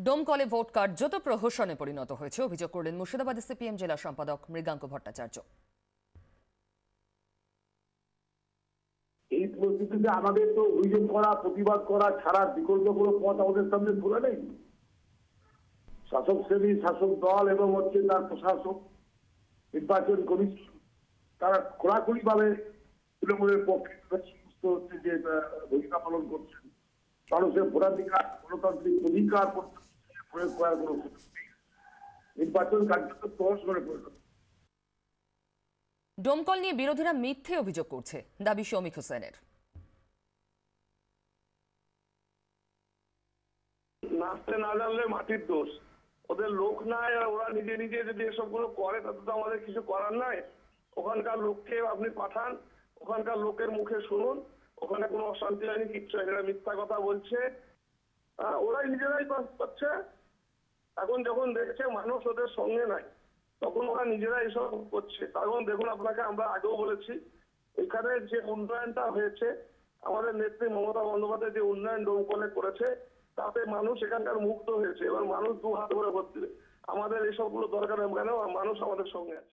ডোমকলে vote কার্যত প্রহসনে পরিণত হয়েছে অভিযোগ করলেন মুর্শিদাবাদের সিপিএম জেলা সম্পাদক মৃগাঙ্ক ভট্টাচার্য। এই পরিস্থিতিতে আমাদের তো অভিযোগ করা, প্রতিবাদ করা ছাড়া বিকল্প কোনো পথ আমাদের সামনে খোলা নেই। শাসক শ্রেণী, শাসক দল এবং তার প্রশাসক, নির্বাচন কমিশন তারা খোলাখুলি ভাবে তৃণমূলের পক্ষে সমস্ত হচ্ছে যে ভূমিকা পালন করছেন। মানুষের ভোটাধিকার, গণতান্ত্রিক অধিকার প্রয়োগ করার কোনো সুযোগ নেই। নির্বাচন কার্যত প্রহসনে পরিণত। ডোমকল নিয়ে বিরোধীরা মিথ্যে অভিযোগ করছে, দাবি শৌমিক হোসেনের। নাচতে না জানলে মাটির দোষ, ওদের লোক নাই, আর ওরা নিজে নিজে যদি এসবগুলো করে তাতে তো আমাদের কিছু করার নাই। ওখানকার লোককে আপনি পাঠান, ওখানকার লোকের মুখে শুনুন, ওখানে কোনো অশান্তি হয়নি, কিচ্ছু এরা মিথ্যা কথা বলছে, ওরাই নিজেরাই পাচ্ছে। এখন যখন দেখছে মানুষ ওদের সঙ্গে নাই, তখন ওরা নিজেরা এসব করছে। কারণ দেখুন, আপনাকে আমরা আগেও বলেছি, এখানে যে উন্নয়নটা হয়েছে, আমাদের নেত্রী মমতা বন্দ্যোপাধ্যায় যে উন্নয়ন ডোমকলে করেছে, তাতে মানুষ এখানকার মুগ্ধ হয়েছে। এবার মানুষ দু হাত ভরে ভর্তি, আমাদের এসবগুলো দরকার কেন, মানুষ আমাদের সঙ্গে আছে।